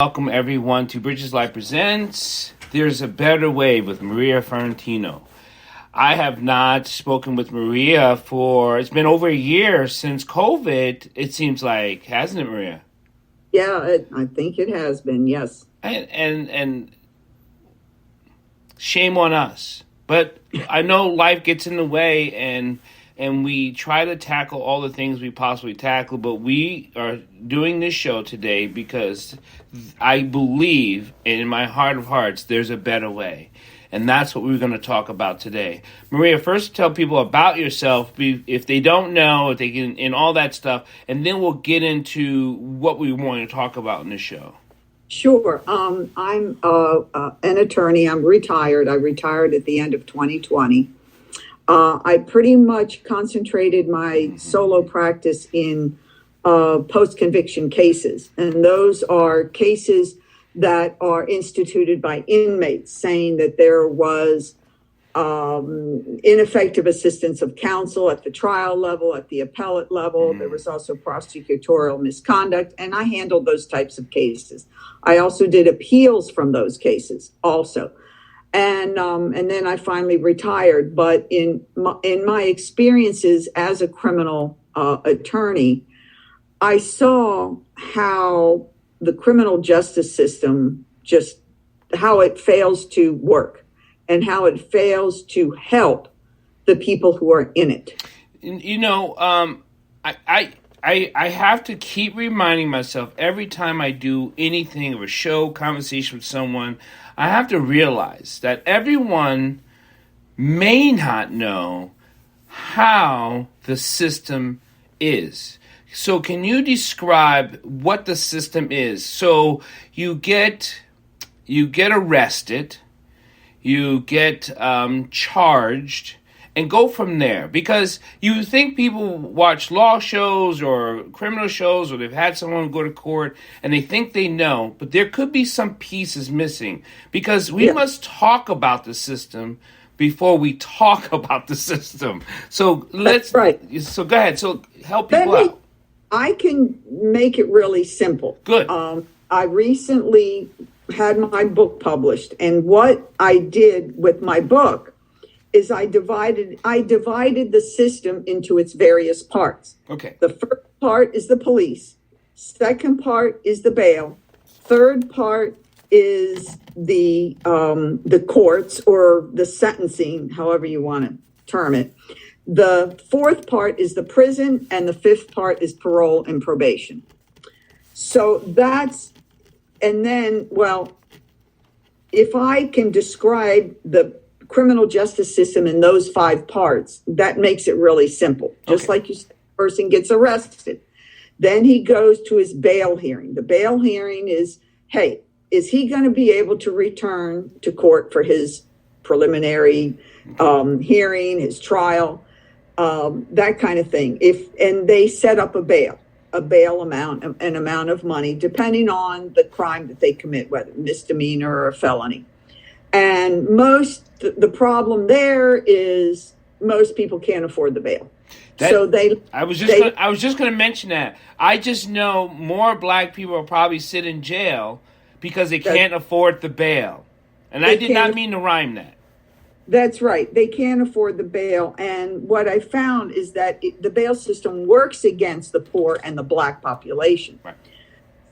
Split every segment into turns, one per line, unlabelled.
Welcome everyone to Bridges Life Presents There's a Better Way with Maria Fiorentino. I have not spoken with Maria it's been over a year since COVID, it seems like, hasn't it, Maria?
Yeah, I think it has been, yes.
And shame on us. But I know life gets in the way and we try to tackle all the things we possibly tackle, but we are doing this show today because I believe in my heart of hearts there's a better way. And that's what we're going to talk about today. Maria, first tell people about yourself, if they don't know, if they can, and all that stuff, and then we'll get into what we want to talk about in the show.
Sure. I'm an attorney. I'm retired. I retired at the end of 2020. I pretty much concentrated my solo practice in post-conviction cases. And those are cases that are instituted by inmates saying that there was ineffective assistance of counsel at the trial level, at the appellate level. There was also prosecutorial misconduct, and I handled those types of cases. I also did appeals from those cases also. And then I finally retired. But in my experiences as a criminal attorney, I saw how the criminal justice system, just how it fails to work and how it fails to help the people who are in it.
You know, I have to keep reminding myself every time I do anything or a show, conversation with someone, I have to realize that everyone may not know how the system is. So can you describe what the system is? So you get arrested, you get charged, and go from there. Because you think people watch law shows or criminal shows, or they've had someone go to court and they think they know, but there could be some pieces missing. Because we must talk about the system before we talk about the system. So
That's right.
So go ahead. So help people out.
I can make it really simple.
Good.
I recently had my book published, and what I did with my book is I divided the system into its various parts.
Okay.
The first part is the police. Second part is the bail. Third part is the courts or the sentencing, however you want to term it. The fourth part is the prison, and the fifth part is parole and probation. So if I can describe the criminal justice system in those five parts, that makes it really simple. Just like you said, the person gets arrested. Then he goes to his bail hearing. The bail hearing is, hey, is he going to be able to return to court for his preliminary hearing, his trial, that kind of thing. And they set up a bail amount, an amount of money, depending on the crime that they commit, whether misdemeanor or a felony. And the problem there is most people can't afford the bail. I was just going to mention that. I just know more black people will probably sit in jail because they can't afford the bail. And I did not mean to rhyme that. That's right. They can't afford the bail. And what I found is that the bail system works against the poor and the black population.
Right.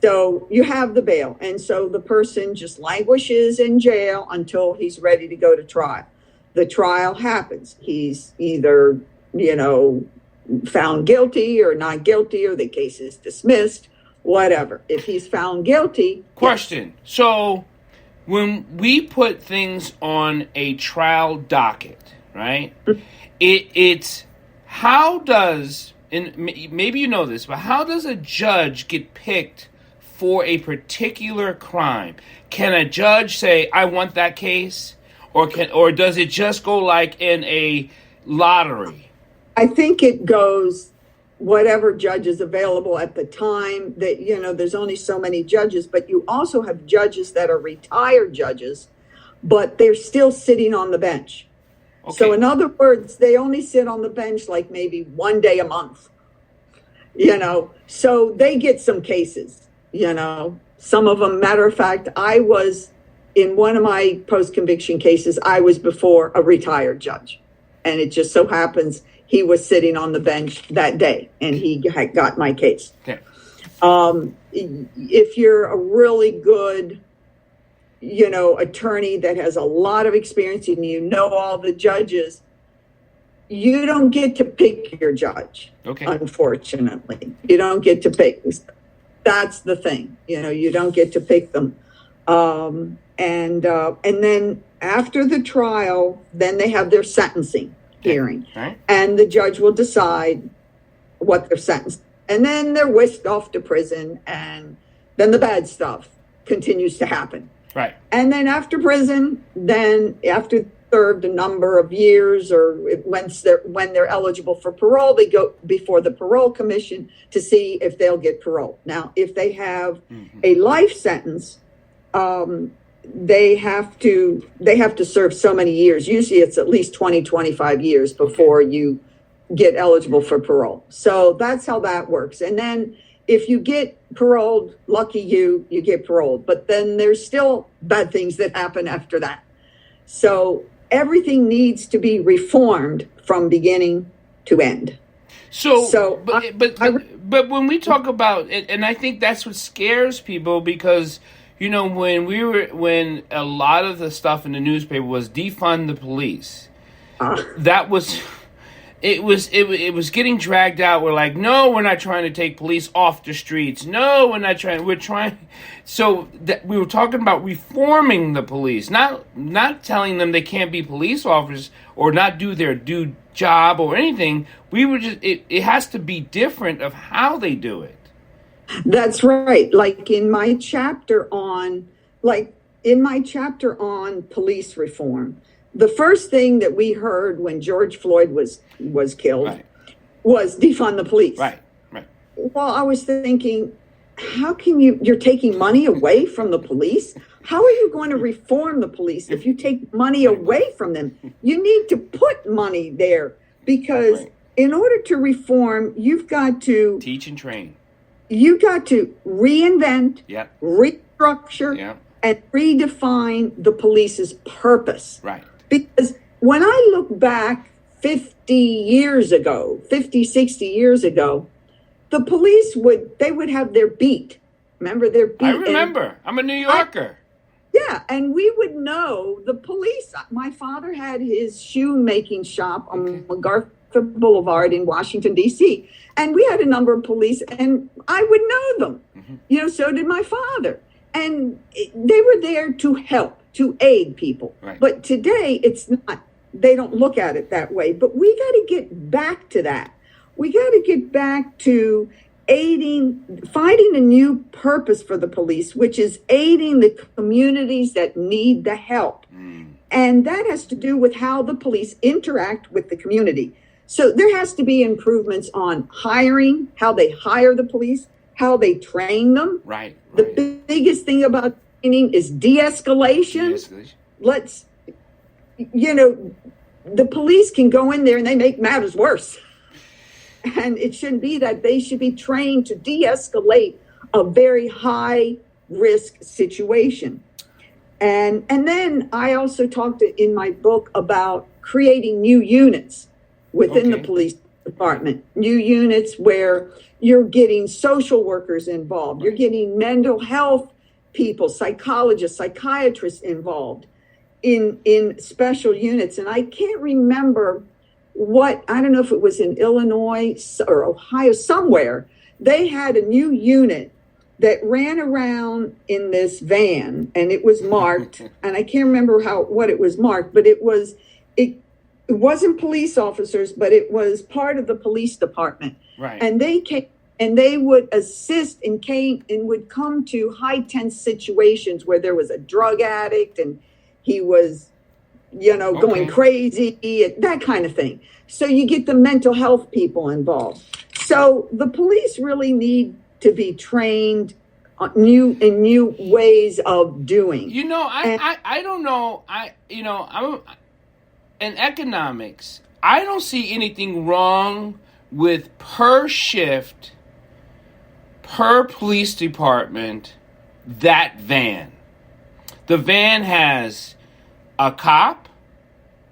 So you have the bail. And so the person just languishes in jail until he's ready to go to trial. The trial happens. He's either, found guilty or not guilty, or the case is dismissed, whatever. If he's found guilty.
Question. Yes. So when we put things on a trial docket, right, it's how does, and maybe you know this, but how does a judge get picked for a particular crime? Can a judge say, I want that case? Or does it just go like in a lottery?
I think it goes whatever judge is available at the time. That, there's only so many judges, but you also have judges that are retired judges, but they're still sitting on the bench. Okay. So in other words, they only sit on the bench like maybe one day a month, so they get some cases, Some of them, matter of fact, I was in one of my post-conviction cases, I was before a retired judge. And it just so happens he was sitting on the bench that day and he had got my case.
Okay.
If you're a really good, attorney that has a lot of experience and you know all the judges, you don't get to pick your judge.
Okay.
Unfortunately, you don't get to pick. That's the thing. You don't get to pick them. And then after the trial, then they have their sentencing hearing,
right.
And the judge will decide what their sentence. And then they're whisked off to prison, and then the bad stuff continues to happen.
Right.
And then after prison, then after served a number of years, or when they're eligible for parole, they go before the parole commission to see if they'll get parole. Now, if they have a life sentence, they have to serve so many years. Usually it's at least 20, 25 years before you get eligible for parole. So that's how that works. And then if you get paroled, lucky you get paroled. But then there's still bad things that happen after that. So everything needs to be reformed from beginning to end.
But when we talk about it, and I think that's what scares people, because when a lot of the stuff in the newspaper was defund the police, that was. It was getting dragged out. We're like, no, we're not trying to take police off the streets. No, we're not trying. We're trying. So we were talking about reforming the police, not telling them they can't be police officers or not do their due job or anything. We were just it has to be different of how they do it.
That's right. Like in my chapter on police reform. The first thing that we heard when George Floyd was killed was defund the police.
Right.
Well, I was thinking, how can you're taking money away from the police? How are you going to reform the police if you take money away from them? You need to put money there, because in order to reform, you've got to
teach and train.
You've got to reinvent, restructure, and redefine the police's purpose.
Right.
Because when I look back 50, 60 years ago, the police would have their beat. Remember their beat?
I remember. I'm a New Yorker.
And we would know the police. My father had his shoemaking shop on MacArthur Boulevard in Washington, D.C. And we had a number of police, and I would know them. So did my father. And they were there to help, to aid people.
Right.
But today, it's not. They don't look at it that way. But we got to get back to that. We got to get back to finding a new purpose for the police, which is aiding the communities that need the help. And that has to do with how the police interact with the community. So there has to be improvements on hiring, how they hire the police, how they train them.
Right.
The biggest thing about training is de-escalation. The police can go in there and they make matters worse. And it shouldn't be that. They should be trained to de-escalate a very high risk situation. And then I also talked in my book about creating new units within the police department, new units where you're getting social workers involved, you're getting mental health people, psychologists, psychiatrists involved in special units. And I can't remember I don't know if it was in Illinois or Ohio, somewhere, they had a new unit that ran around in this van, and it was marked, and I can't remember what it was marked, but it wasn't police officers, but it was part of the police department.
Right.
And they came and they would assist and would come to high tense situations where there was a drug addict and he was, going crazy, that kind of thing. So you get the mental health people involved. So the police really need to be trained on new ways of doing.
I don't know. I'm in economics. I don't see anything wrong with per shift, per police department, that van. The van has a cop,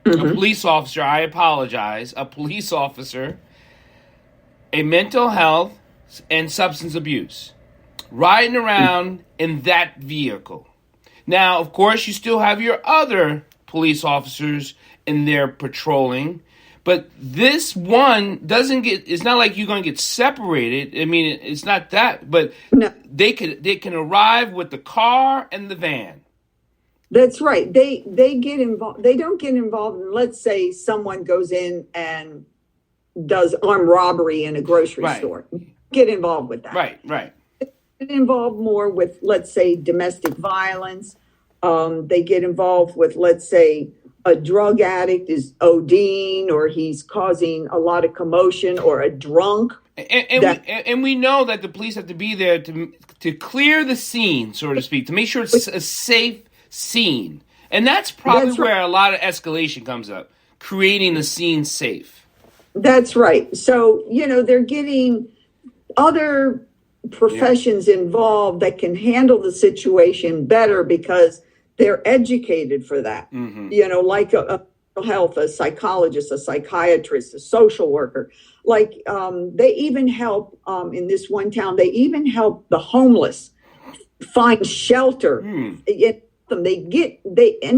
a police officer, I apologize, a police officer, a mental health and substance abuse riding around in that vehicle. Now, of course, you still have your other police officers in there patrolling, but this one it's not like you're going to get separated. I mean, it's not that, but
No.
they can arrive with the car and the van.
That's right. They get involved. They don't get involved in, let's say someone goes in and does armed robbery in a grocery store. Get involved with that.
Right.
Get involved more with, let's say, domestic violence. They get involved with, let's say, a drug addict is ODing, or he's causing a lot of commotion, or a drunk.
And we know that the police have to be there to clear the scene, so to speak, to make sure it's a safe scene. And that's probably where a lot of escalation comes up, creating the scene safe.
That's right. So, they're getting other professions involved that can handle the situation better because they're educated for that. Like a mental health, a psychologist, a psychiatrist, a social worker. Like they even help in this one town. They even help the homeless find shelter. And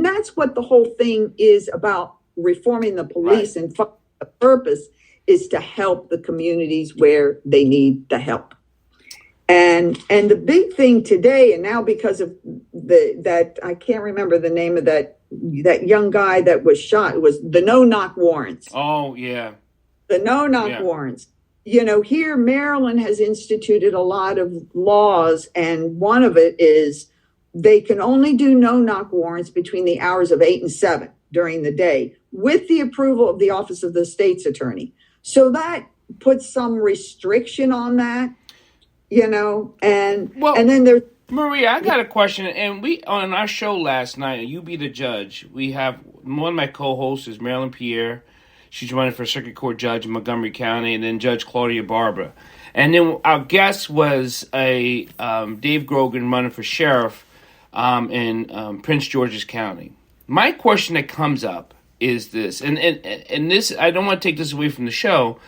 that's what the whole thing is about, reforming the police. And the purpose is to help the communities where they need the help. And the big thing today, and now because of that I can't remember the name of that young guy that was shot, it was the no-knock warrants.
Oh, yeah.
The no-knock warrants. Here Maryland has instituted a lot of laws, and one of it is they can only do no-knock warrants between the hours of 8 and 7 during the day with the approval of the Office of the State's Attorney. So that puts some restriction on that. And then there's
Maria, I got a question. And we, on our show last night, You Be the Judge, we have one of my co-hosts is Marilyn Pierre. She's running for circuit court judge in Montgomery County, and then Judge Claudia Barbara. And then our guest was a Dave Grogan running for sheriff in Prince George's County. My question that comes up is this, and this, I don't want to take this away from the show.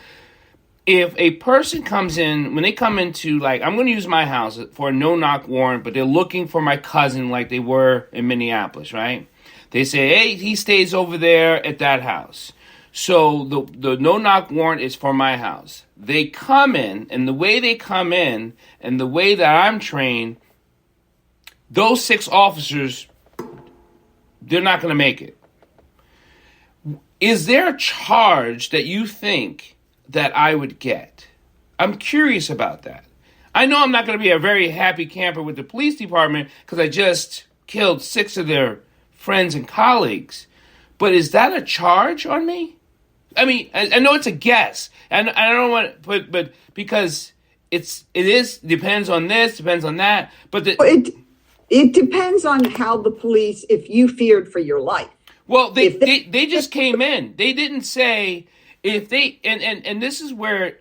If a person comes in, when they come into, like, I'm going to use my house for a no-knock warrant, but they're looking for my cousin like they were in Minneapolis, right? They say, hey, he stays over there at that house. So the no-knock warrant is for my house. They come in, and the way they come in, and the way that I'm trained, those 6 officers, they're not going to make it. Is there a charge that you think that I would get? I'm curious about that. I know I'm not going to be a very happy camper with the police department because I just killed 6 of their friends and colleagues. But is that a charge on me? I mean, I know it's a guess, and I don't want to, but because it is depends on this, depends on that. But
it depends on how the police, if you feared for your life.
Well, they just came in. They didn't say if they and this is where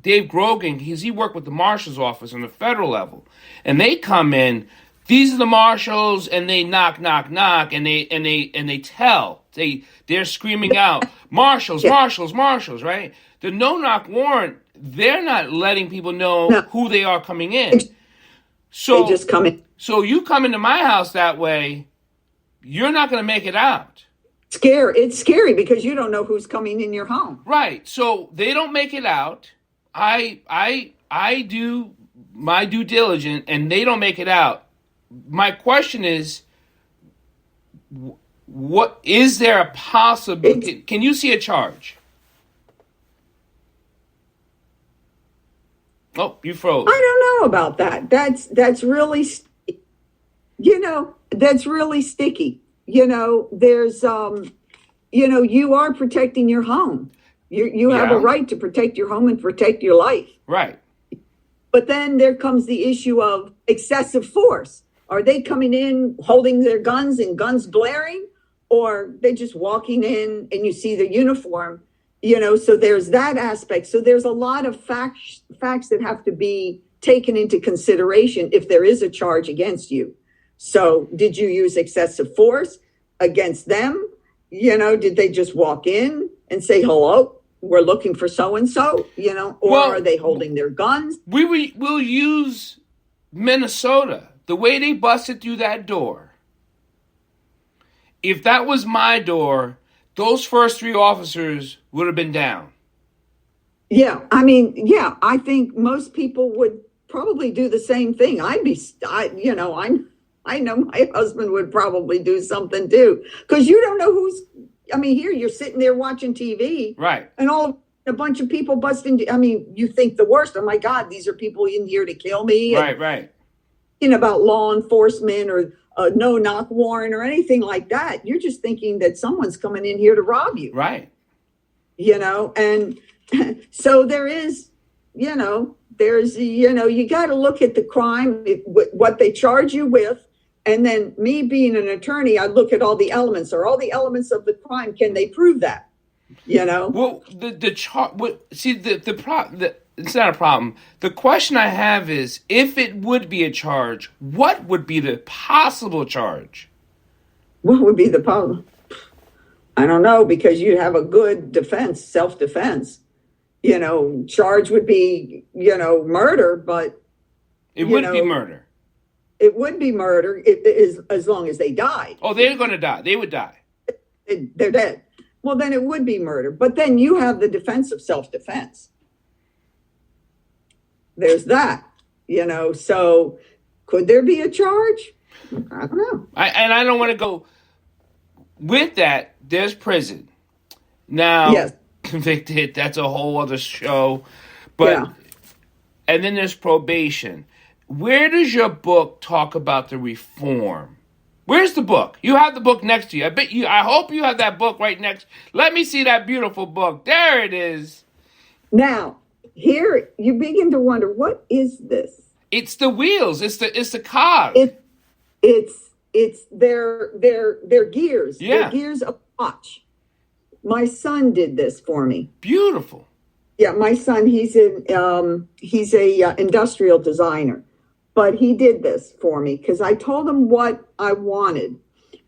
Dave Grogan, he worked with the marshal's office on the federal level, and they come in. These are the marshals, and they knock, and they tell. They're screaming out, marshals, right? The no-knock warrant, they're not letting people know who they are coming in. So
they just come in.
So you come into my house that way, you're not going to make it out.
It's scary because you don't know who's coming in your home.
Right. So they don't make it out. I do my due diligence, and they don't make it out. My question is, what is there a possibility? Can you see a charge? Oh, you froze.
I don't know about that. That's really, that's really sticky. There's, you are protecting your home. You have a right to protect your home and protect your life.
Right.
But then there comes the issue of excessive force. Are they coming in holding their guns and guns blaring, or they just walking in and you see the uniform? So there's that aspect. So there's a lot of facts that have to be taken into consideration if there is a charge against you. So did you use excessive force against them? Did they just walk in and say, hello, we're looking for so-and-so, or are they holding their guns?
We'll use Minnesota, the way they busted through that door. If that was my door, those first 3 officers would have been down.
Yeah, I think most people would probably do the same thing. I know my husband would probably do something too, because you don't know here you're sitting there watching TV,
right?
And a bunch of people bust into. You think the worst. Oh my God, these are people in here to kill me.
Right.
About law enforcement or a no-knock warrant or anything like that. You're just thinking that someone's coming in here to rob you,
right?
And so there is, you got to look at the crime, what they charge you with. And then me being an attorney, I look at all the elements. Are all the elements of the crime, can they prove that?
Well, it's not a problem. The question I have is, if it would be a charge, what would be the possible charge?
What would be the problem? I don't know, because you have a good defense, self-defense. Charge would be, murder, but...
It would be murder.
It would be murder as long as they died.
Oh, they're going to die. They would die.
They're dead. Well, then it would be murder. But then you have the defense of self-defense. There's that, So could there be a charge? I don't know.
I don't want to go with that. There's prison. Now,
yes.
Convicted, that's a whole other show. But
yeah.
And then there's probation. Where does your book talk about the reform? Where's the book? You have the book next to you. I hope you have that book right next. Let me see that beautiful book. There it is.
Now, here you begin to wonder, what is this?
It's the wheels. It's the cog.
It's their gears.
Yeah.
Their gears of watch. My son did this for me.
Beautiful.
Yeah, my son, he's a industrial designer. But he did this for me because I told him what I wanted.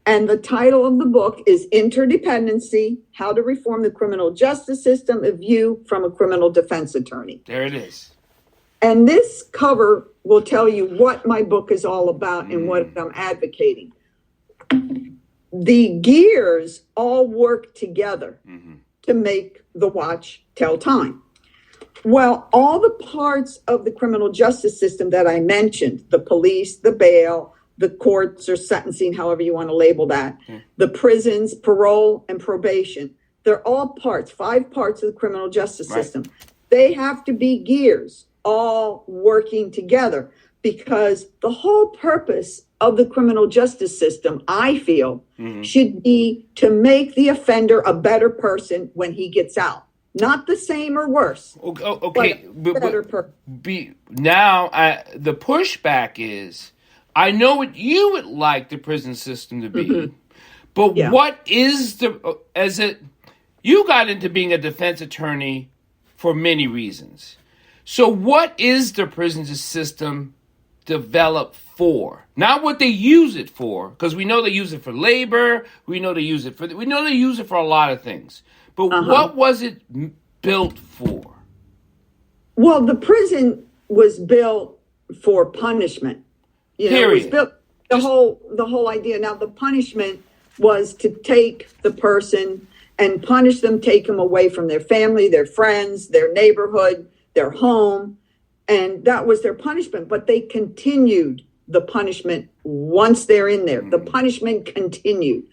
And the title of the book is Interdependency, How to Reform the Criminal Justice System, a View from a Criminal Defense Attorney.
There it is.
And this cover will tell you what my book is all about and what I'm advocating. The gears all work together to make the watch tell time. Well, all the parts of the criminal justice system that I mentioned, the police, the bail, the courts or sentencing, however you want to label that, the prisons, parole, and probation, they're all parts, 5 parts of the criminal justice system. They have to be gears all working together because the whole purpose of the criminal justice system, I feel, should be to make the offender a better person when he gets out. Not the same or worse.
Okay,
but better
now the pushback is, I know what you would like the prison system to be, but what is you got into being a defense attorney for many reasons. So what is the prison system developed for? Not what they use it for, because we know they use it for labor. We know they use it for a lot of things. But what was it built for?
Well, the prison was built for punishment. It was built the whole idea. Now, the punishment was to take the person and punish them, take them away from their family, their friends, their neighborhood, their home, and that was their punishment. But they continued the punishment once they're in there. The punishment continued.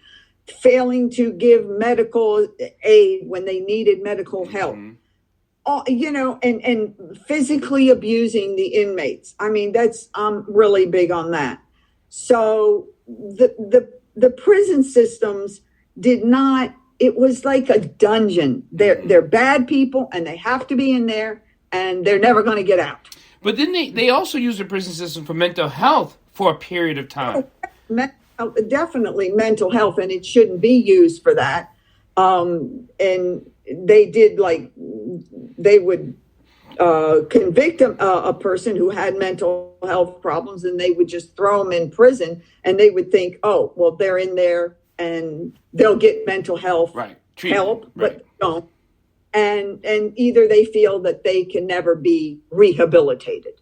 Failing to give medical aid when they needed medical help, and physically abusing the inmates. I mean, that's really big on that. So the prison systems did not. It was like a dungeon. They're bad people, and they have to be in there, and they're never going to get out.
But then they also use the prison system for mental health for a period of time.
Definitely mental health, and it shouldn't be used for that. And they did they would convict a person who had mental health problems, and they would just throw them in prison, and they would think, oh, well, they're in there and they'll get mental health help, but they don't. And either they feel that they can never be rehabilitated.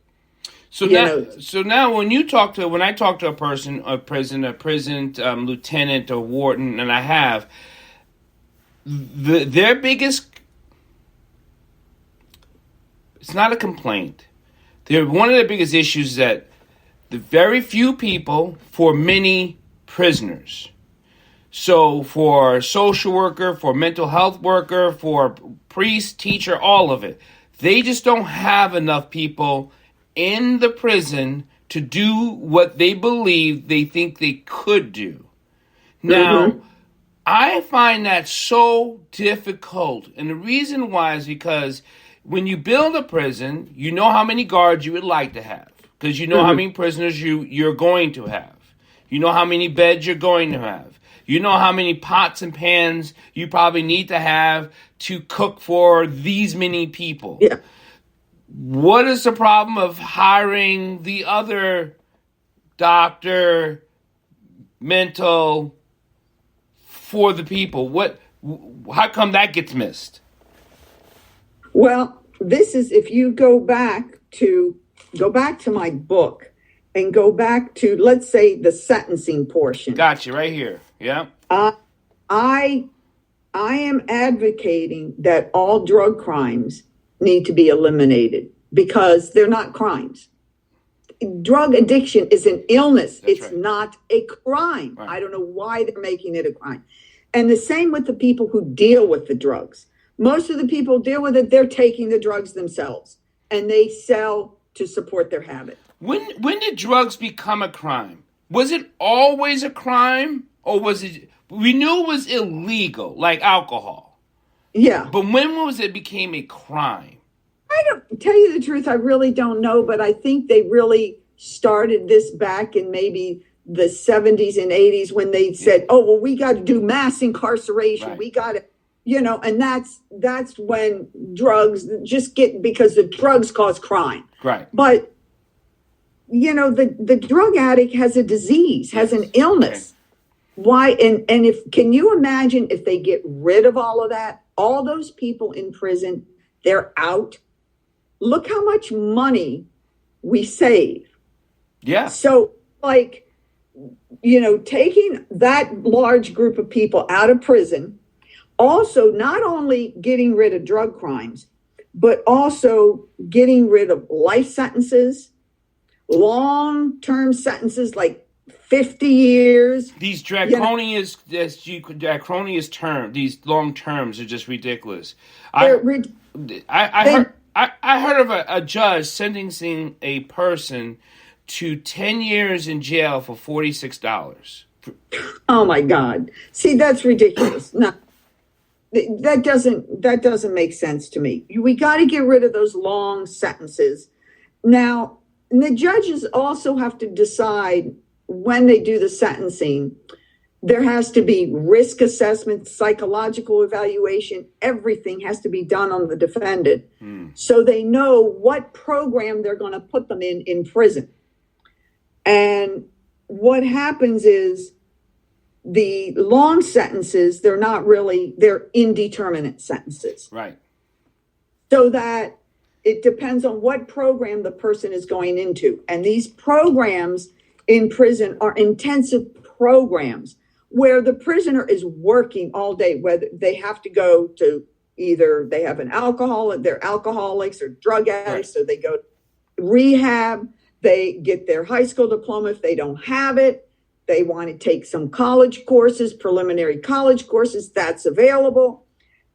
So now, when I talk to a person, a prison lieutenant or warden, and I have their biggest. It's not a complaint. One of the biggest issues is that the very few people for many prisoners. So for social worker, for mental health worker, for priest, teacher, all of it, they just don't have enough people in the prison to do what they believe they think they could do. Now, I find that so difficult. And the reason why is because when you build a prison, you know how many guards you would like to have, because you know how many prisoners you're going to have. You know how many beds you're going to have. You know how many pots and pans you probably need to have to cook for these many people.
Yeah.
What is the problem of hiring the other doctor, mental, for the people? How come that gets missed?
Well, this is, if you go back to my book and go back to, let's say, the sentencing portion.
Gotcha, right here. Yeah.
I am advocating that all drug crimes need to be eliminated because they're not crimes. Drug addiction is an illness. It's not a crime. Right. I don't know why they're making it a crime. And the same with the people who deal with the drugs. Most of the people deal with it, they're taking the drugs themselves, and they sell to support their habit.
When did drugs become a crime? Was it always a crime, or was it? We knew it was illegal, like alcohol.
Yeah.
But when was it became a crime?
I don't tell you the truth. I really don't know, but I think they really started this back in maybe the 70s and 80s when they said, "Oh, well, we got to do mass incarceration. Right. We got to." And that's when drugs just because the drugs cause crime.
Right.
But, the drug addict has a disease, has an illness. Okay. Why? And can you imagine if they get rid of all of that, all those people in prison, they're out. Look how much money we save.
Yeah.
So taking that large group of people out of prison, also, not only getting rid of drug crimes, but also getting rid of life sentences, long-term sentences like 50 years.
These draconian terms, these long terms are just ridiculous. I heard of a judge sentencing a person to 10 years in jail for $46.
Oh my God! See, that's ridiculous. No. That doesn't make sense to me. We got to get rid of those long sentences. Now, the judges also have to decide when they do the sentencing. There has to be risk assessment, psychological evaluation. Everything has to be done on the defendant, so they know what program they're going to put them in prison. And what happens is, the long sentences, they're indeterminate sentences.
Right.
So that it depends on what program the person is going into. And these programs in prison are intensive programs where the prisoner is working all day, whether they have to go to either they have an alcoholic, they're alcoholics or drug addicts, so they go to rehab, they get their high school diploma if they don't have it. They want to take some college courses, preliminary college courses, that's available.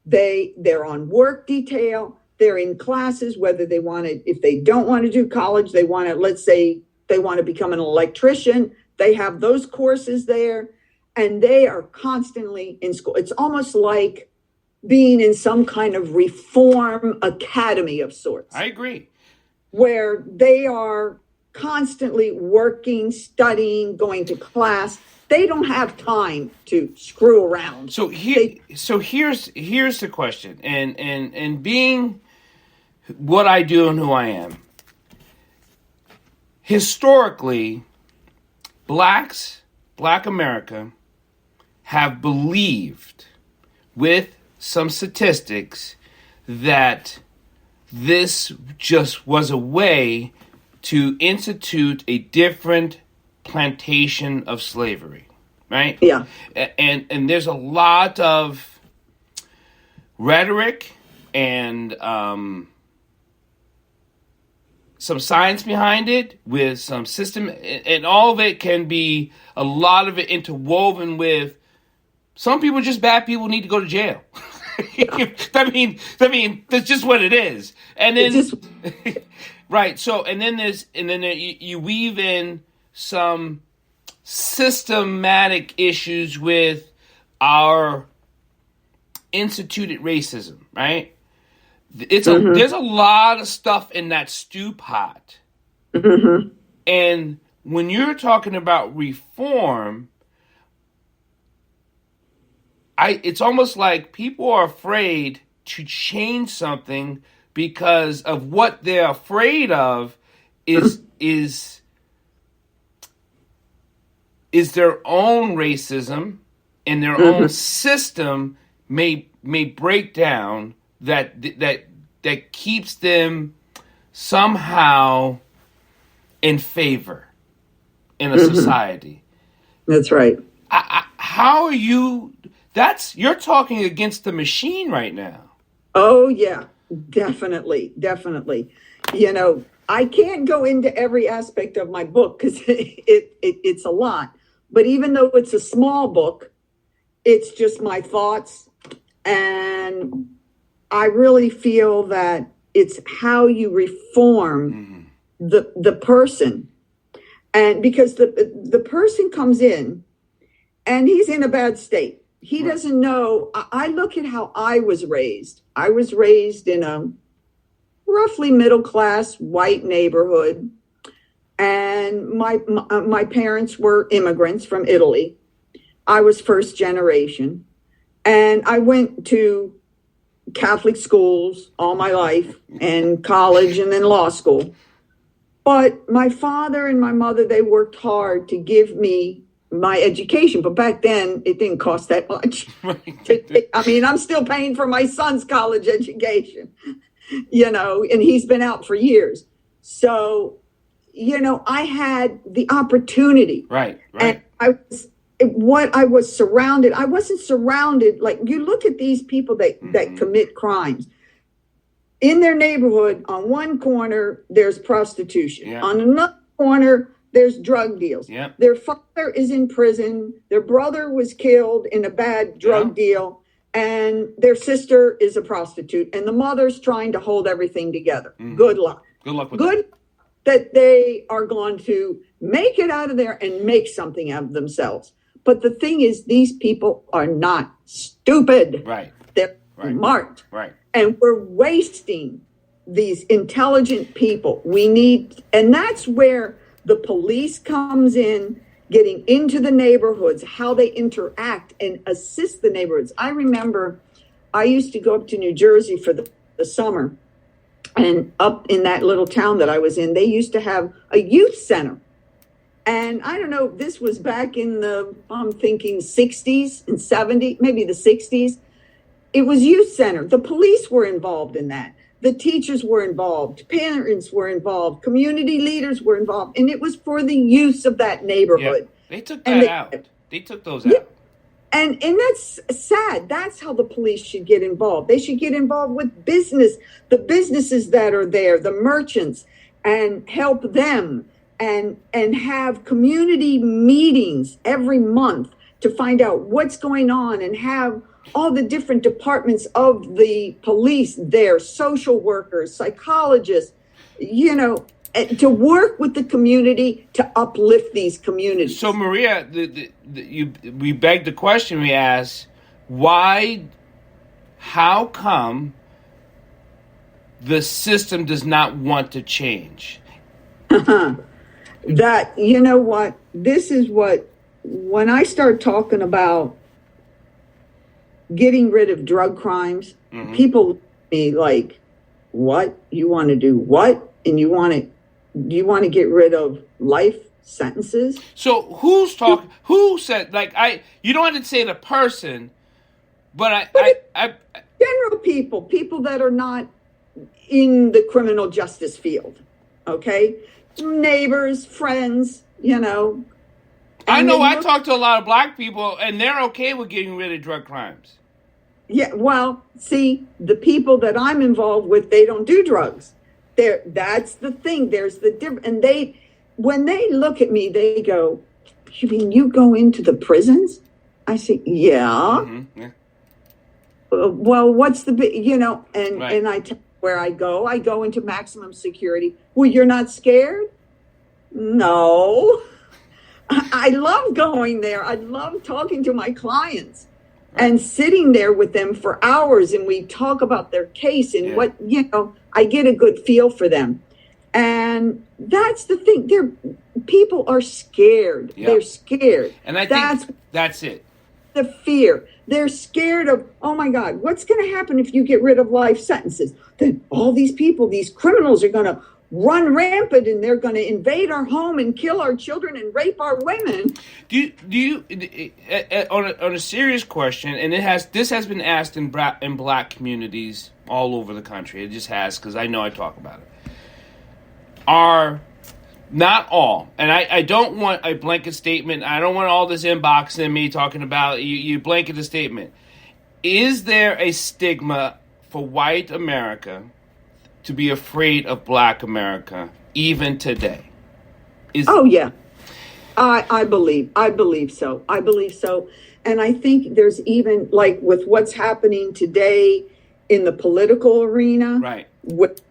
They're on work detail. They're in classes, whether they want to, if they don't want to do college, they want to, let's say they want to become an electrician. They have those courses there, and they are constantly in school. It's almost like being in some kind of reform academy of sorts.
I agree.
Where they are constantly working, studying, going to class. They don't have time to screw around.
So here's the question, and being what I do and who I am. Historically, Black America have believed with some statistics that this just was a way to institute a different plantation of slavery, right?
Yeah.
And there's a lot of rhetoric and some science behind it with some system, and all of it can be, a lot of it interwoven with, some people are just bad people, need to go to jail. I mean, that's just what it is. And then, right. So, and then you weave in some systematic issues with our instituted racism, right? There's a lot of stuff in that stew pot.
Mm-hmm.
And when you're talking about reform, it's almost like people are afraid to change something because of what they're afraid of is their own racism, and their own system may break down that keeps them somehow in favor in a society.
That's right.
How are you? You're talking against the machine right now.
Oh yeah, definitely. I can't go into every aspect of my book because it's a lot. But even though it's a small book, it's just my thoughts, and I really feel that it's how you reform the person. And because the person comes in and he's in a bad state. He doesn't know. I look at how I was raised. I was raised in a roughly middle-class white neighborhood. And my parents were immigrants from Italy. I was first generation. And I went to Catholic schools all my life, and college, and then law school. But my father and my mother, they worked hard to give me my education. But back then, it didn't cost that much. I mean, I'm still paying for my son's college education, and he's been out for years. So, I had the opportunity.
Right.
And I wasn't surrounded, like, you look at these people that commit crimes. In their neighborhood, on one corner, there's prostitution. Yeah. On another corner, there's drug deals.
Yeah.
Their father is in prison. Their brother was killed in a bad drug deal. And their sister is a prostitute. And the mother's trying to hold everything together. Good luck.
Good luck with
that they are going to make it out of there and make something out of themselves. But the thing is, these people are not stupid.
Right.
They're smart.
Right.
And we're wasting these intelligent people. And that's where the police comes in, getting into the neighborhoods, how they interact and assist the neighborhoods. I remember I used to go up to New Jersey for the summer, and up in that little town that I was in, they used to have a youth center. And I don't know, this was back in I'm thinking 60s and 70s, maybe the 60s. It was youth center. The police were involved in that. The teachers were involved. Parents were involved. Community leaders were involved. And it was for the use of that neighborhood.
Yeah, they took that out. They took those out.
And that's sad. That's how the police should get involved. They should get involved with the businesses that are there, the merchants, and help them and have community meetings every month to find out what's going on, and have all the different departments of the police there, social workers, psychologists, to work with the community to uplift these communities.
So, Maria, we beg the question we ask, how come the system does not want to change?
That, you know what, this is when I start talking about getting rid of drug crimes, people look at me like, what? You want to do what? And you want to get rid of life sentences?
So who's talking? Who said, like, you don't have to say the person, but
general people that are not in the criminal justice field, okay? Neighbors, friends, you know.
I know I talk to a lot of black people, and they're okay with getting rid of drug crimes.
Yeah, well, see, the people that I'm involved with, they don't do drugs. That's the thing. There's the difference. And when they look at me, they go, "You mean you go into the prisons?" I say, "Yeah."
Mm-hmm. Yeah.
Well, what's the big, you know? And
right.
and I tell where I go into maximum security. Well, you're not scared? No. I love going there. I love talking to my clients. And sitting there with them for hours, and we talk about their case and what, you know, I get a good feel for them. And that's the thing. People are scared. Yeah. They're scared.
And I think that's it.
The fear. They're scared of, oh my God, what's going to happen if you get rid of life sentences? Then all these people, these criminals are going to run rampant, and they're going to invade our home and kill our children and rape our women.
Do you on a serious question, and this has been asked in black communities all over the country. It just has, because I know I talk about it. Are not all, and I don't want a blanket statement. I don't want all this inboxing me talking about you blanket the statement. Is there a stigma for white America to be afraid of black America even today?
Yeah. I believe so. I believe so. And I think there's even, like, with what's happening today in the political arena,
right,
with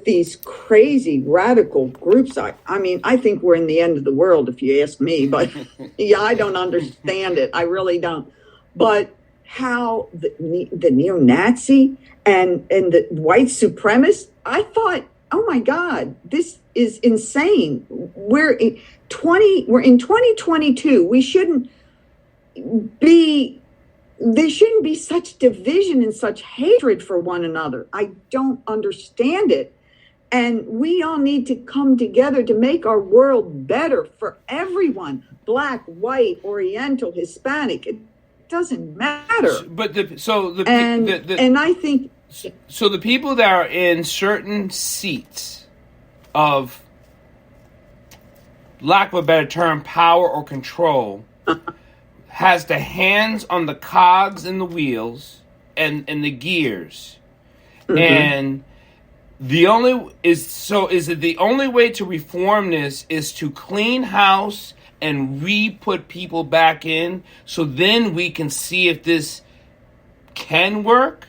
these crazy radical groups. I mean, I think we're in the end of the world, if you ask me, but yeah, I don't understand it. I really don't. But how the neo-Nazi and the white supremacist, I thought, oh my God, this is insane. We're in 2022. There shouldn't be such division and such hatred for one another. I don't understand it. And we all need to come together to make our world better for everyone. Black, white, Oriental, Hispanic. It doesn't matter.
But
I think
so. The people that are in certain seats of, lack of a better term, power or control, has the hands on the cogs and the wheels and the gears. Mm-hmm. And the only way to reform this is to clean house and re-put people back in, so then we can see if this can work?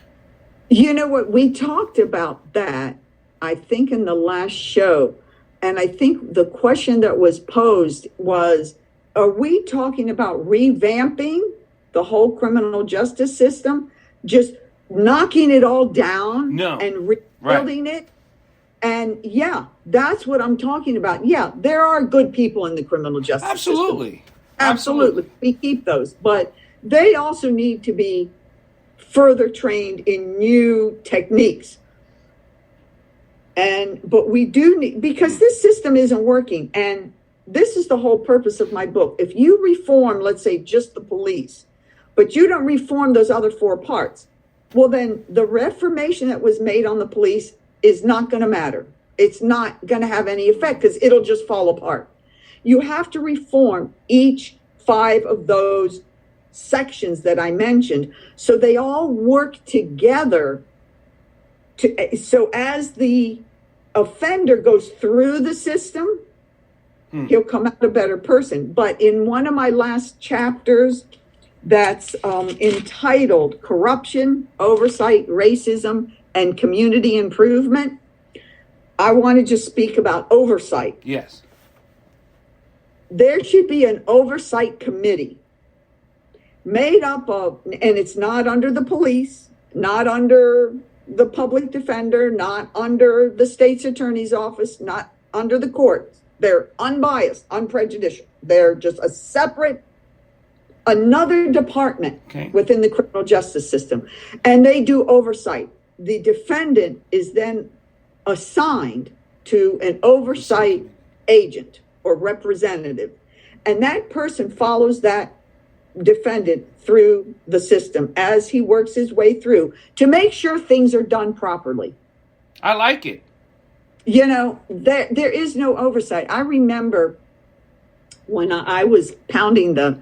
You know what? We talked about that, I think, in the last show. And I think the question that was posed was, are we talking about revamping the whole criminal justice system? Just knocking it all down and rebuilding it? And yeah, that's what I'm talking about. Yeah, there are good people in the criminal justice system. Absolutely. We keep those. But they also need to be further trained in new techniques. But we do need, because this system isn't working. And this is the whole purpose of my book. If you reform, let's say, just the police, but you don't reform those other four parts, well, then the reformation that was made on the police is not going to matter. It's not going to have any effect because it'll just fall apart. You have to reform each 5 of those sections that I mentioned so they all work together. So as the offender goes through the system, he'll come out a better person. But in one of my last chapters that's entitled Corruption, Oversight, Racism, and Community Improvement, I want to just speak about oversight.
Yes.
There should be an oversight committee made up of, and it's not under the police, not under the public defender, not under the state's attorney's office, not under the courts. They're unbiased, unprejudicial. They're just a separate, another department within the criminal justice system. And they do oversight. The defendant is then assigned to an oversight agent or representative. And that person follows that defendant through the system as he works his way through to make sure things are done properly.
I like it.
You know, there is no oversight. I remember when I was pounding the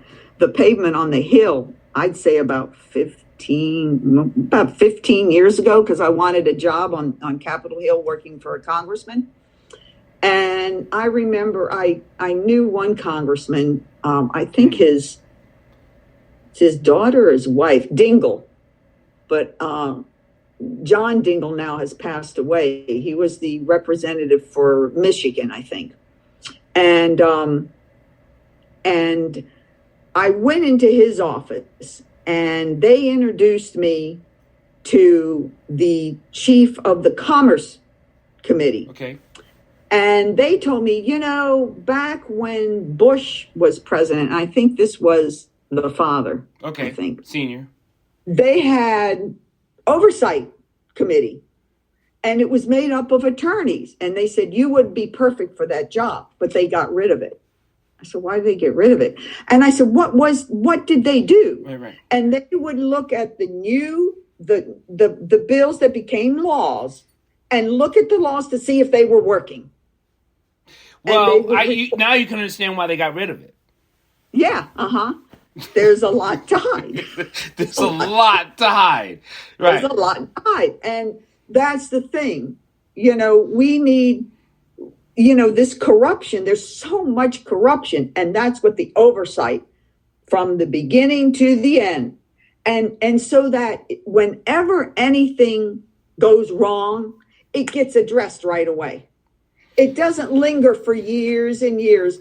pavement on the Hill, I'd say about 15 years ago, because I wanted a job on Capitol Hill working for a congressman. And I remember I knew one congressman, I think his daughter or his wife, Dingell, but John Dingell now has passed away. He was the representative for Michigan, I think. And I went into his office and they introduced me to the chief of the Commerce Committee.
Okay.
And they told me, you know, back when Bush was president, I think this was the father.
Okay.
I think.
Senior.
They had oversight committee and it was made up of attorneys. And they said, you would be perfect for that job, but they got rid of it. I said, why did they get rid of it? And I said, what did they do?
Right. And
they would look at the bills that became laws and look at the laws to see if they were working.
Well, now you can understand why they got rid of it.
Yeah, There's a lot to hide.
There's a lot to hide. Right.
There's a lot to hide. And that's the thing. You know, we need, you know, this corruption. There's so much corruption. And that's what the oversight from the beginning to the end. And so that whenever anything goes wrong, it gets addressed right away. It doesn't linger for years and years.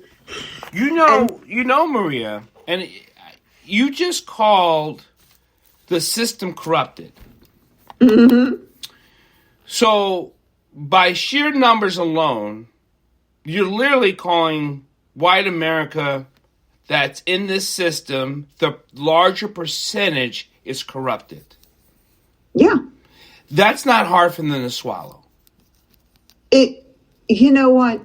You know, Maria, and you just called the system corrupted.
Mm-hmm.
So by sheer numbers alone, you're literally calling white America that's in this system, the larger percentage is corrupted.
Yeah.
That's not hard for them to swallow.
You know what?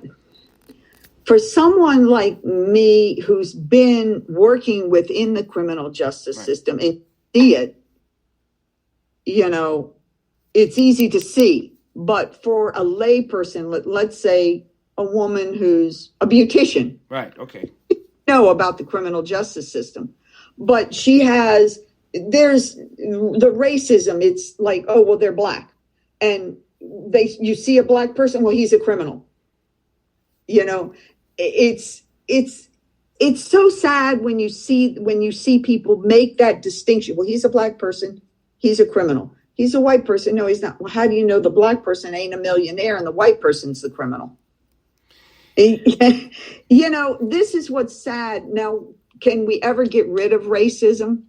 For someone like me who's been working within the criminal justice system and see it, you know, it's easy to see. But for a lay person, let's say a woman who's a beautician.
Right, okay.
Know about the criminal justice system. But there's the racism. It's like, oh, well, they're black. And you see a black person, well, he's a criminal. You know, it's so sad when you see people make that distinction. Well, he's a black person, he's a criminal. He's a white person, no, he's not. Well, how do you know the black person ain't a millionaire and the white person's the criminal? You know, this is what's sad. Now, can we ever get rid of racism?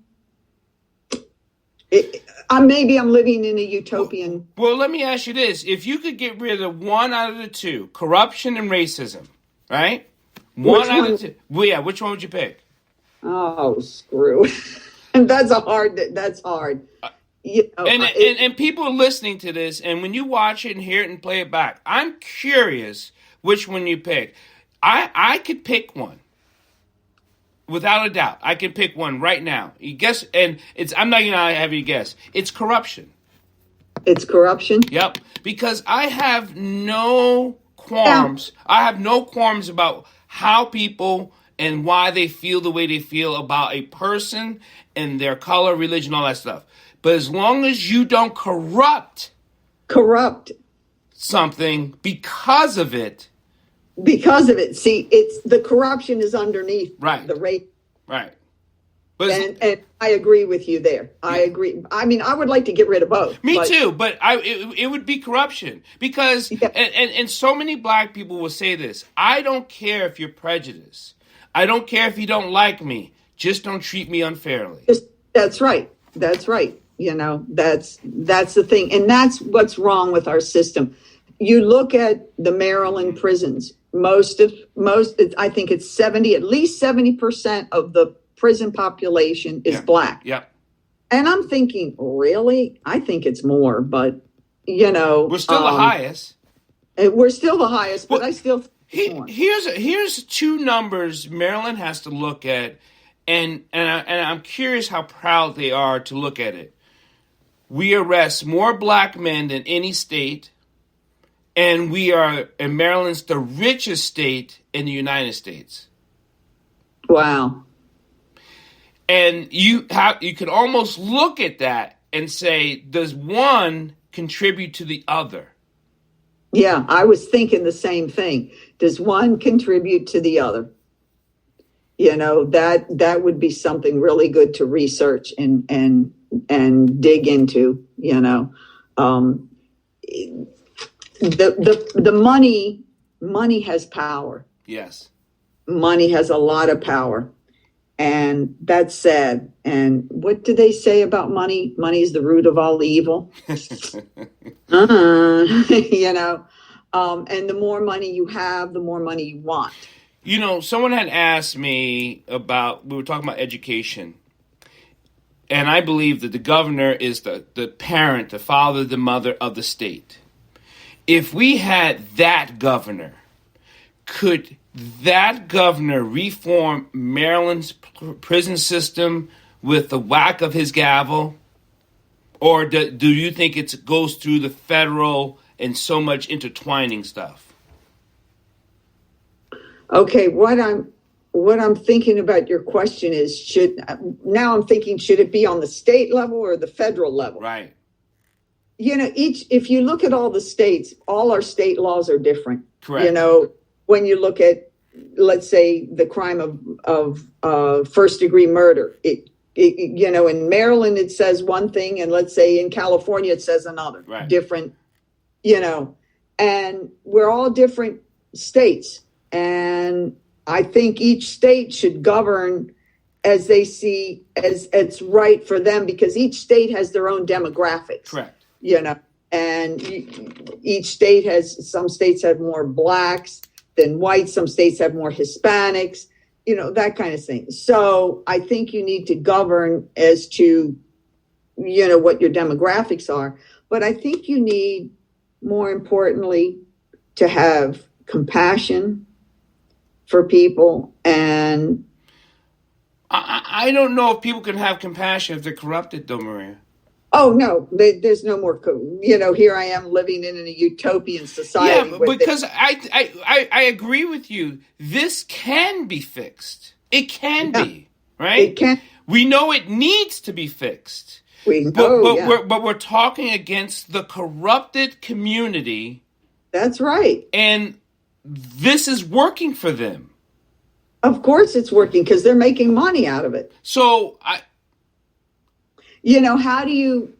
Maybe I'm living in a utopian.
Well, let me ask you this. If you could get rid of one out of the two, corruption and racism, right? One out of the two. Well, yeah, which one would you pick?
Oh, screw. That's hard. You know,
and people are listening to this, and when you watch it and hear it and play it back, I'm curious which one you pick. I could pick one. Without a doubt, I can pick one right now. You guess, and I'm not gonna have you guess. It's corruption.
It's corruption?
Yep. Because I have no qualms. Yeah. I have no qualms about how people and why they feel the way they feel about a person and their color, religion, all that stuff. But as long as you don't corrupt something because of it. See, it's the corruption is underneath the rate. Right.
But and I agree with you there. Yeah. I agree. I mean, I would like to get rid of both.
Me too, but it would be corruption because and so many black people will say this. I don't care if you're prejudiced. I don't care if you don't like me. Just don't treat me unfairly.
That's right. You know, that's the thing. And that's what's wrong with our system. You look at the Maryland prisons. I think it's at least 70% of the prison population is black.
Yeah.
And I'm thinking, really? I think it's more, but you know,
we're still the highest.
And we're still the highest, but
Well,
I still think it's more.
here's two numbers Maryland has to look at, and I'm curious how proud they are to look at it. We arrest more black men than any state, and Maryland's the richest state in the United States.
Wow.
And you can almost look at that and say, does one contribute to the other?
Yeah, I was thinking the same thing. Does one contribute to the other? That would be something really good to research and dig into. The money has power.
Yes.
Money has a lot of power, and that's sad. And what do they say about money? Money is the root of all evil. And the more money you have, the more money you want.
Someone had asked me we were talking about education. And I believe that the governor is the parent, the father, the mother of the state. If we had that governor, could that governor reform Maryland's prison system with the whack of his gavel? Or do you think it goes through the federal and so much intertwining stuff?
Okay, what I'm thinking about your question is should it be on the state level or the federal level?
Right.
If you look at all the states, all our state laws are different.
Correct.
When you look at, let's say, the crime of first degree murder, in Maryland it says one thing, and let's say in California it says another.
Right.
Different, and we're all different states. And I think each state should govern as they see as it's right for them, because each state has their own demographics.
Correct.
And each state some states have more blacks than whites, some states have more Hispanics, that kind of thing. So I think you need to govern as to, what your demographics are. But I think you need, more importantly, to have compassion for people. And
I don't know if people can have compassion if they're corrupted, though, Maria.
Oh, no, there's no more, here I am living in a utopian society.
Yeah, because I agree with you. This can be fixed. It can be, right?
It can.
We know it needs to be fixed.
We know,
but we're talking against the corrupted community.
That's right.
And this is working for them.
Of course it's working, because they're making money out of it.
So
how do you,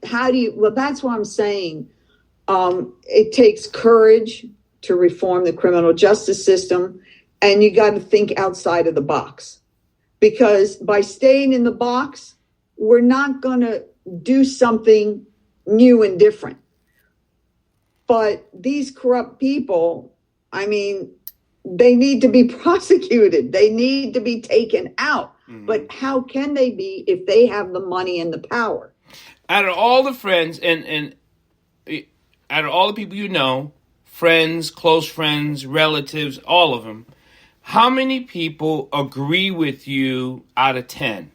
well, that's what I'm saying. It takes courage to reform the criminal justice system, and you got to think outside of the box, because by staying in the box, we're not going to do something new and different. But these corrupt people, they need to be prosecuted. They need to be taken out. Mm-hmm. But how can they be if they have the money and the power?
Out of all the friends and out of all the people friends, close friends, relatives, all of them, how many people agree with you out of 10?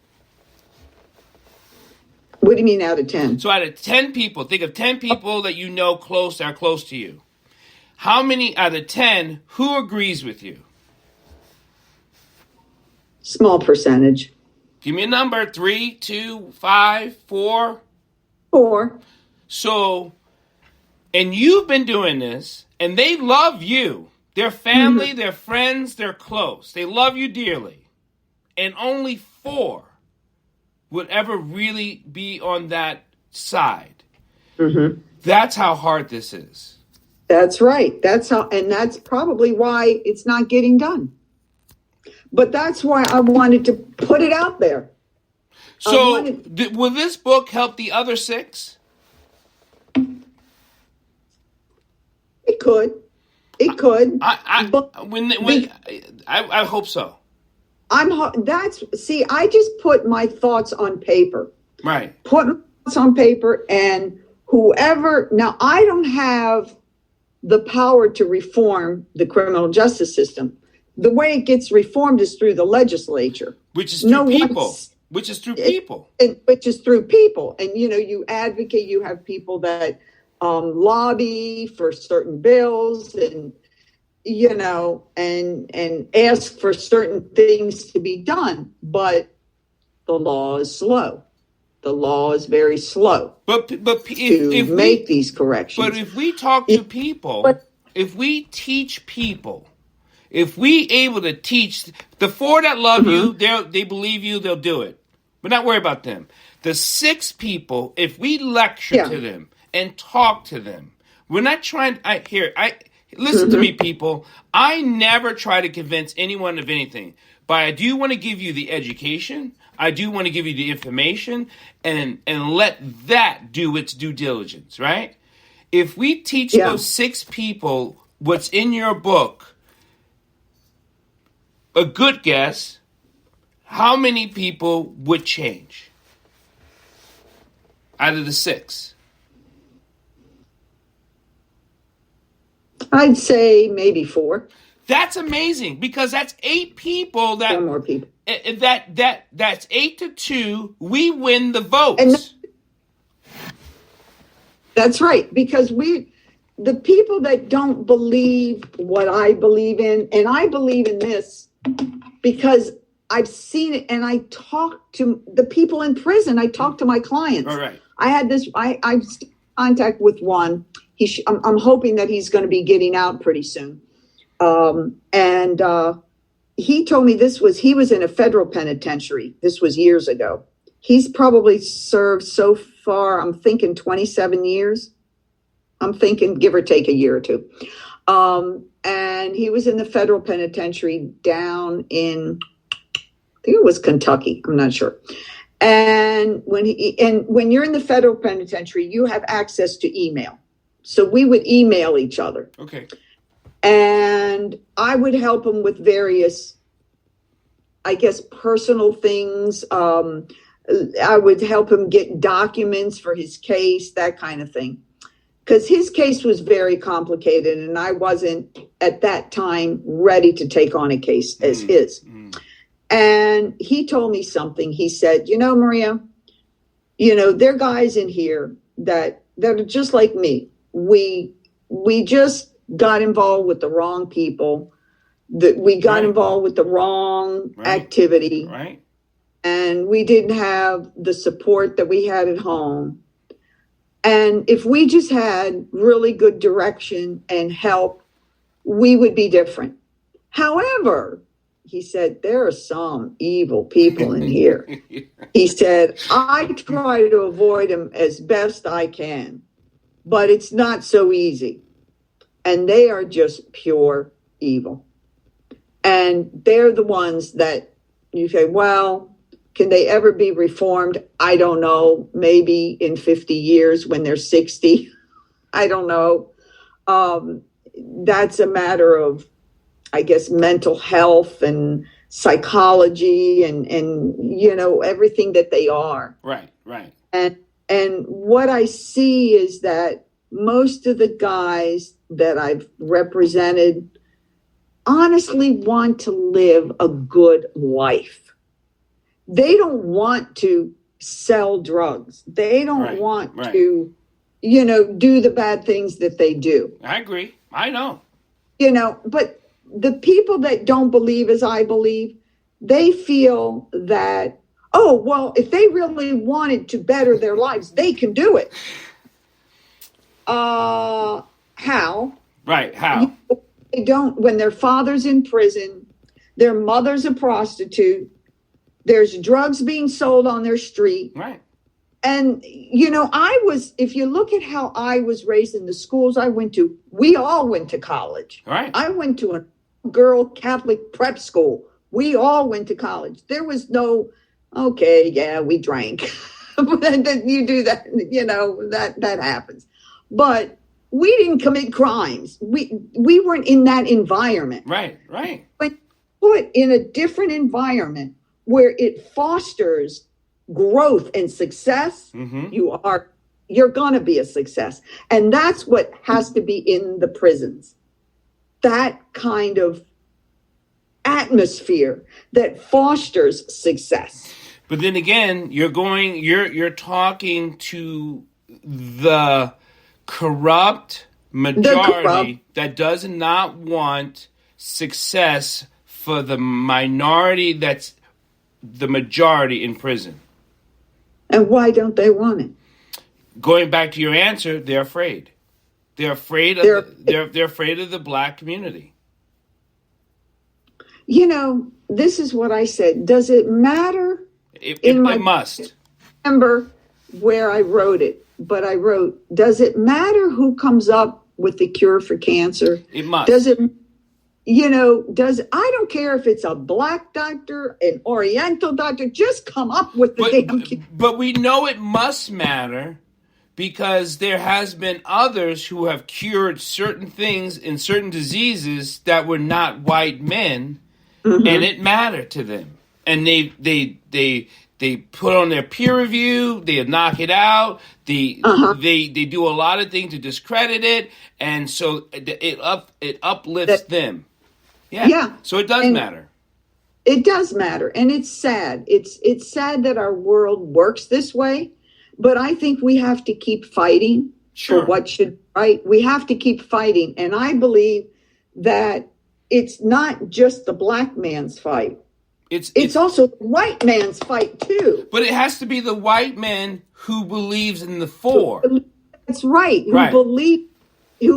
What do you mean out of 10?
So out of 10 people, think of 10 people that that are close to you. How many out of 10, who agrees with you?
Small percentage.
Give me a number. 3, 2, 5, 4?
4. So,
and you've been doing this, and they love you. Their family, their friends, they're close. They love you dearly. And only 4 would ever really be on that side. Mm-hmm. That's how hard this is.
That's right. And that's probably why it's not getting done. But that's why I wanted to put it out there.
So, will this book help the other 6?
It could. It could.
I hope so.
I just put my thoughts on paper.
Right.
Put my thoughts on paper, and whoever. Now, I don't have the power to reform the criminal justice system. The way it gets reformed is through the legislature.
Which is through people. Which is through people.
Which is through people. And, you advocate, you have people that lobby for certain bills and, and ask for certain things to be done. But the law is slow. The law is very slow if make these corrections.
But if we talk to people, if we teach people, if we able to teach the 4 that love you, they believe you, they'll do it. We're not worried about them. The 6 people, if we lecture to them and talk to them, we're not trying. Listen to me, people. I never try to convince anyone of anything, but I do want to give you the education. I do want to give you the information and let that do its due diligence, right? If we teach those 6 people what's in your book, a good guess, how many people would change out of the 6?
I'd say maybe 4.
That's amazing because that's 8 people.
4 more people.
That's 8-2. We win the votes.
And that's right, because the people that don't believe what I believe in, and I believe in this because I've seen it, and I talk to the people in prison. I talk to my clients.
All right.
I had this. I'm still in contact with one. I'm hoping that he's going to be getting out pretty soon. He told me he was in a federal penitentiary. This was years ago. He's probably served so far, I'm thinking 27 years. I'm thinking give or take a year or 2. And he was in the federal penitentiary down in, I think it was Kentucky. I'm not sure. And when you're in the federal penitentiary, you have access to email. So we would email each other.
Okay.
And I would help him with various, I guess, personal things. I would help him get documents for his case, that kind of thing. Because his case was very complicated, and I wasn't, at that time, ready to take on a case as his. And he told me something. He said, Maria, there are guys in here that are just like me. We just got involved with the wrong people, that we got involved with the wrong activity, and we didn't have the support that we had at home. And if we just had really good direction and help, we would be different. However, he said, there are some evil people in here. He said, I try to avoid them as best I can, but it's not so easy. And they are just pure evil. And they're the ones that you say, well, can they ever be reformed? I don't know. Maybe in 50 years when they're 60. I don't know. That's a matter of, I guess, mental health and psychology and everything that they are.
Right.
And what I see is that most of the guys that I've represented honestly want to live a good life. They don't want to sell drugs. They don't want to, do the bad things that they do.
I agree. I know.
But the people that don't believe as I believe, they feel that, oh, well, if they really wanted to better their lives, they can do it. How?
Right, how?
They don't, when their father's in prison, their mother's a prostitute, there's drugs being sold on their street.
Right.
And, if you look at how I was raised in the schools I went to, we all went to college.
Right.
I went to a girl Catholic prep school. We all went to college. There was no, okay, yeah, we drank. You do that, that happens. But we didn't commit crimes. We weren't in that environment.
Right.
But put in a different environment where it fosters growth and success, you are you're going to be a success. And that's what has to be in the prisons. That kind of atmosphere that fosters success.
But then again, you're talking to the corrupt majority that does not want success for the minority that's the majority in prison.
And why don't they want it?
Going back to your answer, they're afraid. They're afraid of they're afraid of the black community.
You know, this is what I said. Does it matter?
It must.
Remember where I wrote it, but I wrote, does it matter who comes up with the cure for cancer?
It must.
Does it, I don't care if it's a black doctor, an Oriental doctor, just come up with the damn cure.
But we know it must matter because there has been others who have cured certain things in certain diseases that were not white men, and it mattered to them. And they put on their peer review. They knock it out. They do a lot of things to discredit it, and so it uplifts them. Yeah. So it does matter.
It does matter, and it's sad. It's sad that our world works this way, but I think we have to keep fighting for what should be right. We have to keep fighting, and I believe that it's not just the black man's fight. It's also the white man's fight too.
But it has to be the white man who believes in the four.
That's right. Who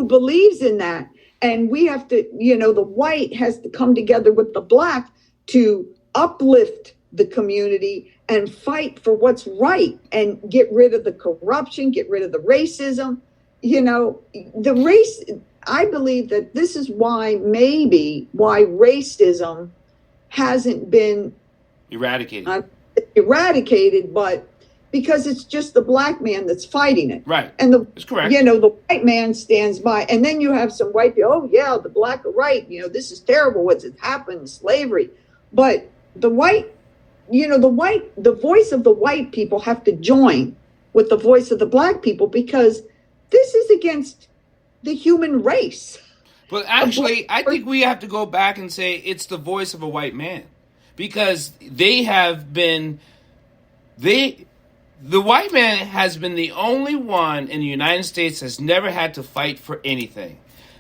believes in that. And we have to, the white has to come together with the black to uplift the community and fight for what's right and get rid of the corruption, get rid of the racism. The race, I believe that this is why racism hasn't been
eradicated,
but because it's just the black man that's fighting it.
Right.
And
that's correct.
The white man stands by. And then you have some white people, oh yeah, the black are right. This is terrible what's happened, slavery. But the voice of the white people have to join with the voice of the black people because this is against the human race.
But actually, I think we have to go back and say it's the voice of a white man because they have been, the white man has been the only one in the United States that's never had to fight for anything.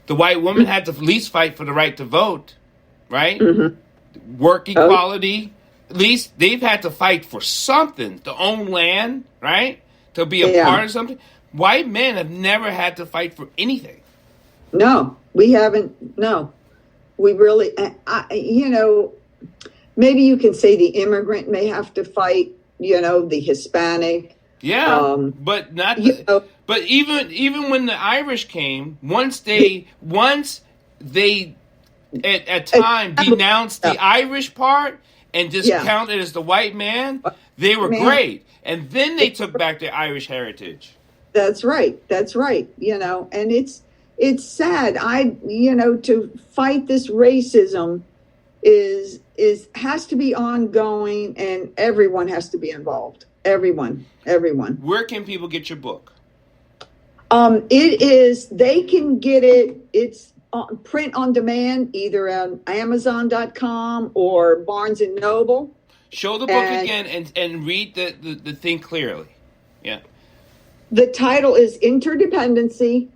The white woman had to at least fight for the right to vote, right? Mm-hmm. Work equality. At least they've had to fight for something, to own land, right? To be a part of something. White men have never had to fight for anything.
No, we haven't. No, we really, maybe you can say the immigrant may have to fight, the Hispanic.
Yeah, but not. But even when the Irish came, once they at time denounced the Irish part and discounted it as the white man, they were great. And then they took back their Irish heritage.
That's right. And it's sad. To fight this racism has to be ongoing, and everyone has to be involved. Everyone.
Where can people get your book?
They can get it. It's print on demand, either on Amazon.com or Barnes and Noble.
Show the book again and read the thing clearly. Yeah.
The title is Interdependency: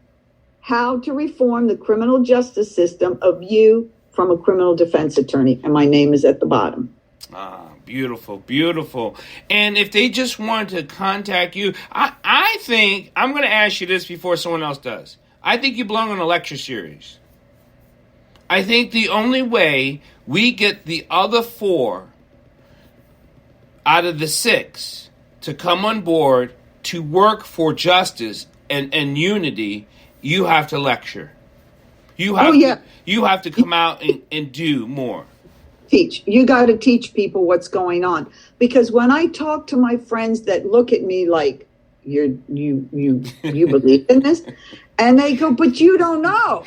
How to Reform the Criminal Justice System, a View from a Criminal Defense Attorney. And my name is at the bottom.
Beautiful, beautiful. And if they just want to contact you, I think, I'm going to ask you this before someone else does. I think you belong on a lecture series. I think the only way we get the other 4 out of the 6 to come on board to work for justice and unity, you have to lecture. You have to come out and do more.
Teach. You got to teach people what's going on. Because when I talk to my friends that look at me like, you believe in this? And they go, but you don't know.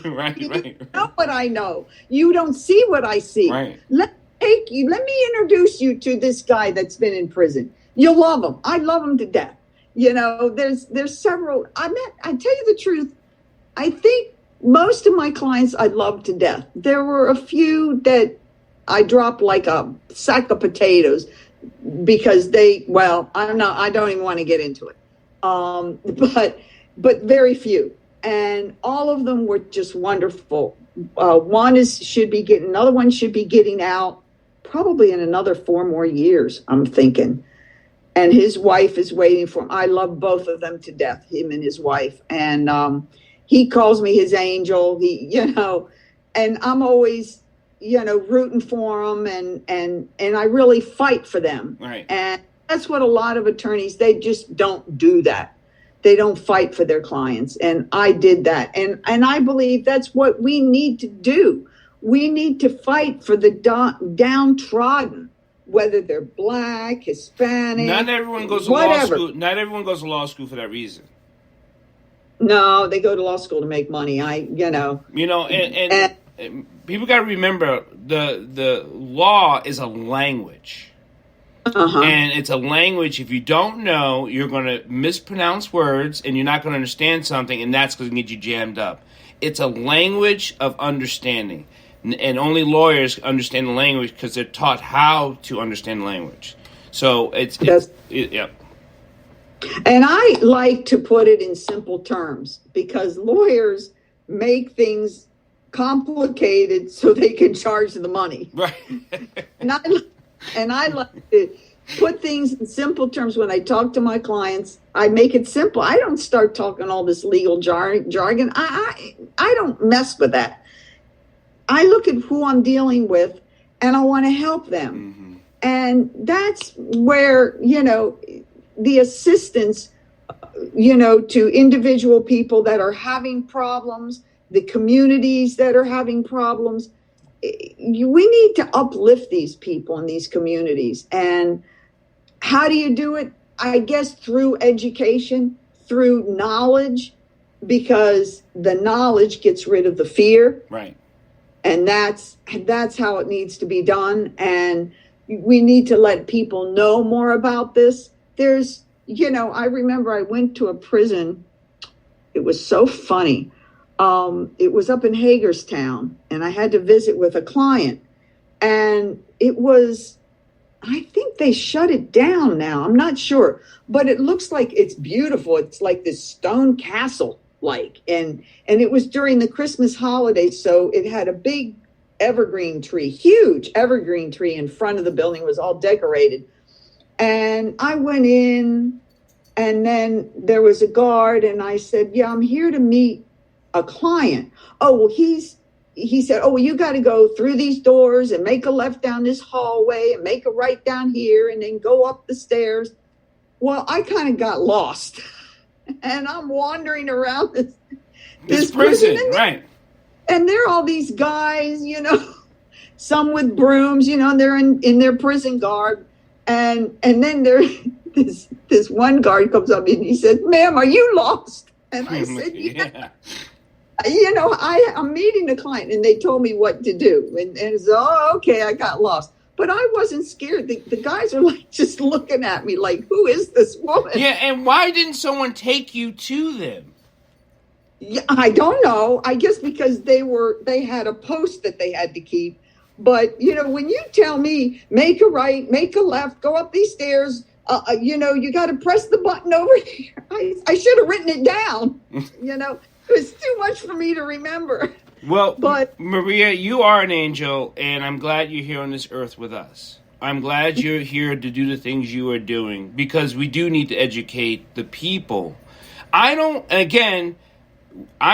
Right.
You know what I know. You don't see what I see.
Right.
Let me introduce you to this guy that's been in prison. You'll love him. I love him to death. There's several. I tell you the truth, I think most of my clients I love to death. There were a few that I dropped like a sack of potatoes because I don't even want to get into it. But very few. And all of them were just wonderful. Another one should be getting out probably in another 4 more years, I'm thinking. And his wife is waiting for him. I love both of them to death, him and his wife. And he calls me his angel. And I'm always, rooting for them, and I really fight for them.
Right.
And that's what a lot of attorneys, they just don't do that. They don't fight for their clients. And I did that. And I believe that's what we need to do. We need to fight for the downtrodden, whether they're Black, Hispanic,
Not everyone goes to
whatever.
law school. Not everyone goes to law school for that reason.
No, they go to law school to make money.
And people got to remember the law is a language. And it's a language. If you don't know, you're going to mispronounce words and you're not going to understand something, and that's going to get you jammed up. It's a language of understanding. And only lawyers understand the language because they're taught how to understand the language. So yeah.
And I like to put it in simple terms because lawyers make things complicated so they can charge the money.
Right.
And I like to put things in simple terms when I talk to my clients. I make it simple. I don't start talking all this legal jargon. I don't mess with that. I look at who I'm dealing with and I want to help them. Mm-hmm. And that's where, the assistance, to individual people that are having problems, the communities that are having problems. We need to uplift these people in these communities. And how do you do it? I guess through education, through knowledge, because the knowledge gets rid of the fear.
Right.
And that's how it needs to be done. And we need to let people know more about this. There's, I remember I went to a prison. It was so funny. It was up in Hagerstown, and I had to visit with a client. And it was, I think they shut it down now. I'm not sure. But it looks like it's beautiful. It's like this stone castle. And it was during the Christmas holidays, so it had a big huge evergreen tree in front of the building. It was all decorated. And I went in, and then there was a guard, and I said, yeah, I'm here to meet a client. Oh, well, he said, oh, well, you got to go through these doors and make a left down this hallway and make a right down here and then go up the stairs. Well, I kind of got lost. And I'm wandering around this prison,
right?
And there are all these guys, some with brooms, and they're in their prison garb, and then there this one guard comes up and he said, "Ma'am, are you lost?" And I said, "Yeah." I'm meeting a client, and they told me what to do, and so okay, I got lost. But I wasn't scared. The guys are just looking at me like, who is this woman?
Yeah, and why didn't someone take you to them?
Yeah, I don't know. I guess because they had a post that they had to keep. But, when you tell me, make a right, make a left, go up these stairs, you got to press the button over here. I should have written it down. It was too much for me to remember.
Well, but Maria, you are an angel, and I'm glad you're here on this earth with us. I'm glad you're here to do the things you are doing, because we do need to educate the people. I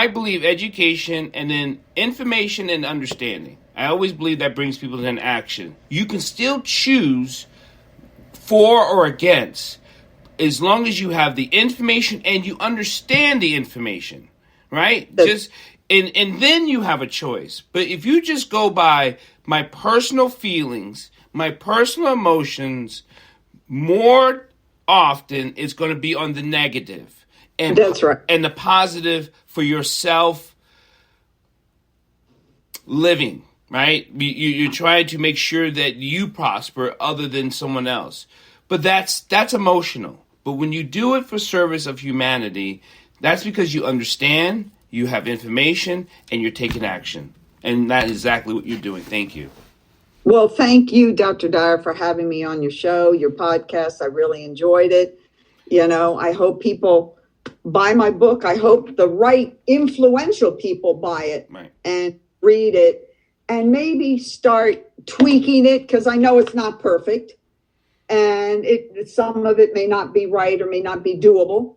believe education and then information and understanding. I always believe that brings people to an action. You can still choose for or against as long as you have the information and you understand the information, right? And then you have a choice. But if you just go by my personal feelings, my personal emotions, more often it's going to be on the negative. And
that's right.
And the positive for yourself living, right? You're trying to make sure that you prosper other than someone else. But that's emotional. But when you do it for service of humanity, that's because you understand, you have information, and you're taking action. And that is exactly what you're doing. Thank you.
Well, thank you, Dr. Dyer, for having me on your show, your podcast. I really enjoyed it. I hope people buy my book. I hope the right influential people buy it and read it and maybe start tweaking it, because I know it's not perfect. And some of it may not be right or may not be doable,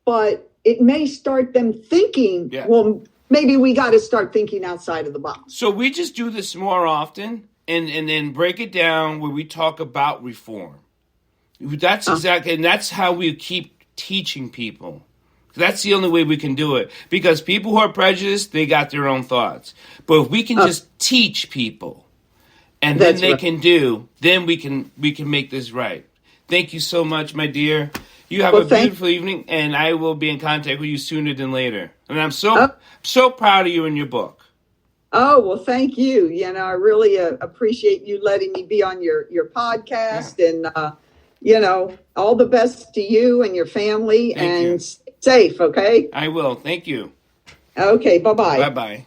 but it may start them thinking, well, maybe we got to start thinking outside of the box.
So we just do this more often and then break it down where we talk about reform. That's exactly, and that's how we keep teaching people. That's the only way we can do it. Because people who are prejudiced, they got their own thoughts. But if we can just teach people, and then they can do, then we can make this right. Thank you so much, my dear. You have a beautiful evening, and I will be in contact with you sooner than later. And I'm so proud of you and your book.
Oh, well, thank you. I really appreciate you letting me be on your podcast. Yeah. And, all the best to you and your family. Thank you. Stay safe, okay?
I will. Thank you.
Okay, bye-bye.
Bye-bye.